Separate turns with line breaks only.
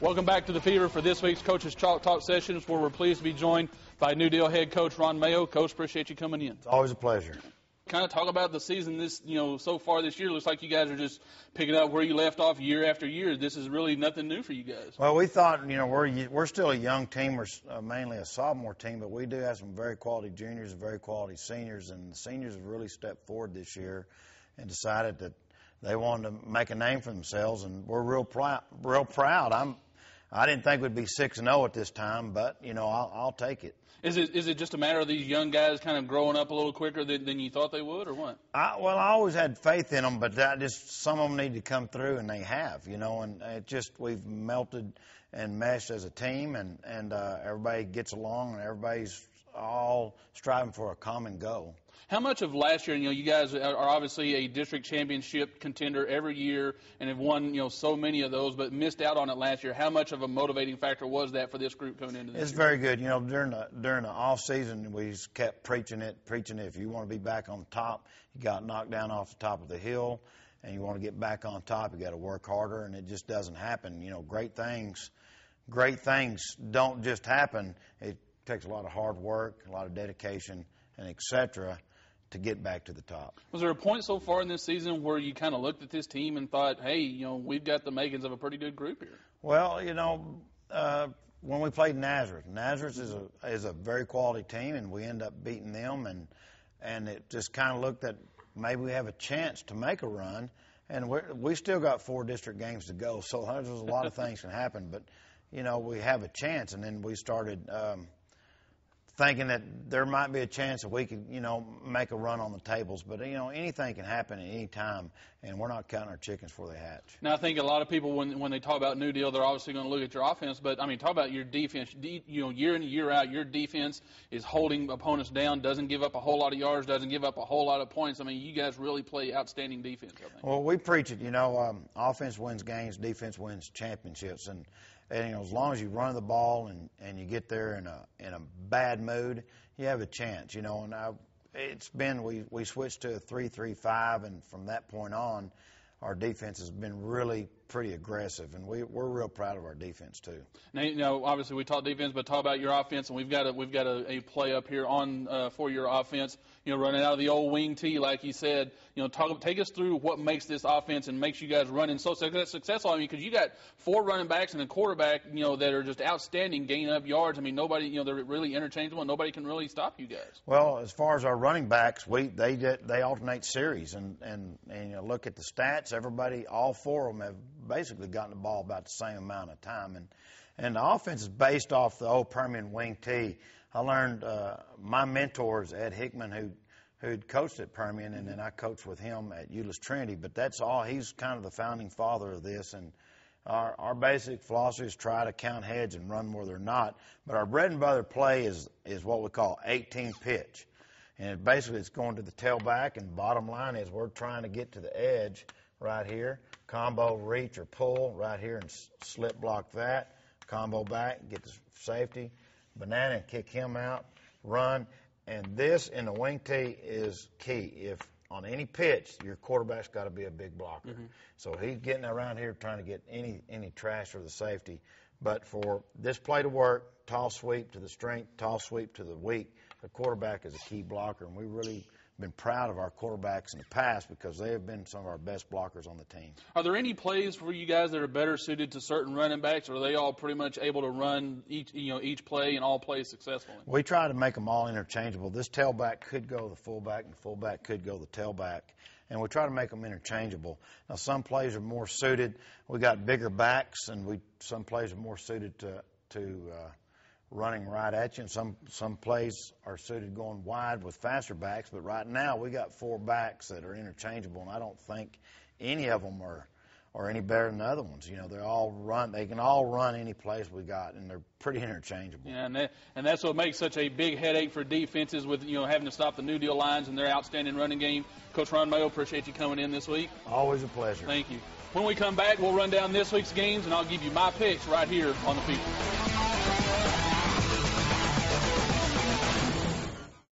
Welcome back to the Fever for this week's Coach's Chalk Talk sessions, where we're pleased to be joined by New Deal head coach Ron Mayo. Coach, appreciate you coming in.
It's always a pleasure.
Kind of talk about the season so far this year. Looks like you guys are just picking up where you left off year after year. This is really nothing new for you guys.
Well, we thought, we're still a young team. We're mainly a sophomore team, but we do have some very quality juniors and very quality seniors, and the seniors have really stepped forward this year and decided that they wanted to make a name for themselves, and we're real proud. I didn't think we'd be 6-0 at this time, but I'll take it.
Is it just a matter of these young guys kind of growing up a little quicker than you thought they would, or what?
I always had faith in them, but some of them need to come through, and they have, and we've melted and meshed as a team, and everybody gets along, and everybody's all striving for a common goal.
How much of last year, you guys are obviously a district championship contender every year and have won, so many of those, but missed out on it last year. How much of a motivating factor was that for this group coming into this
It's
year?
very good. During the off season, we kept preaching it. If you want to be back on top, you got knocked down off the top of the hill, and you want to get back on top, you got to work harder, and it just doesn't happen. Great things don't just happen. It takes a lot of hard work, a lot of dedication, and etc. to get back to the top.
Was there a point so far in this season where you kind of looked at this team and thought, hey, we've got the makings of a pretty good group here?
Well, when we played Nazareth is a very quality team, and we end up beating them, and it just kind of looked that maybe we have a chance to make a run, and we still got 4 district games to go, so there's a lot of things can happen, but we have a chance, and then we started thinking that there might be a chance that we could, make a run on the tables. But, anything can happen at any time, and we're not counting our chickens before they hatch.
Now, I think a lot of people, when they talk about New Deal, they're obviously going to look at your offense. But, talk about your defense. Year in and year out, your defense is holding opponents down, doesn't give up a whole lot of yards, doesn't give up a whole lot of points. You guys really play outstanding defense, I think.
Well, we preach it. Offense wins games, defense wins championships. And as long as you run the ball and you get there in a bad mood, you have a chance. We switched to a 3-3-5, and from that point on, our defense has been really pretty aggressive, and we're real proud of our defense too.
Now, obviously we talk defense, but talk about your offense, and we've got a play up here on for your offense. Running out of the old wing tee, like you said. Take us through what makes this offense and makes you guys running so successful. Because you got 4 running backs and a quarterback, that are just outstanding, gaining up yards. Nobody, they're really interchangeable, and nobody can really stop you guys.
Well, as far as our running backs, they alternate series, and look at the stats. All 4 of them have basically gotten the ball about the same amount of time, and the offense is based off the old Permian wing tee. I learned my mentors, Ed Hickman, who'd coached at Permian, and then I coached with him at Euless Trinity. But that's all. He's kind of the founding father of this, and our basic philosophy is try to count heads and run where they're not. But our bread and butter play is what we call 18 pitch, and it's going to the tailback. And bottom line is we're trying to get to the edge right here, combo, reach, or pull right here, and slip block that, combo back, get the safety, banana, and kick him out, run. And this in the wing tee is key. If on any pitch, your quarterback's got to be a big blocker. Mm-hmm. So he's getting around here trying to get any trash or the safety. But for this play to work, toss sweep to the strength, toss sweep to the weak, the quarterback is a key blocker, and we really been proud of our quarterbacks in the past because they have been some of our best blockers on the team.
Are there any plays for you guys that are better suited to certain running backs, or are they all pretty much able to run each play and all plays successfully?
We try to make them all interchangeable. This tailback could go the fullback, and the fullback could go the tailback, and we try to make them interchangeable. Now, some plays are more suited. We got bigger backs, and some plays are more suited to running right at you, and some plays are suited going wide with faster backs. But right now we got 4 backs that are interchangeable, and I don't think any of them are any better than the other ones. They can all run any place we got, and they're pretty interchangeable.
Yeah, and that's what makes such a big headache for defenses with having to stop the New Deal lines and their outstanding running game. Coach Ron Mayo, appreciate you coming in this week.
Always a pleasure.
Thank you. When we come back, we'll run down this week's games, and I'll give you my picks right here on the Fever.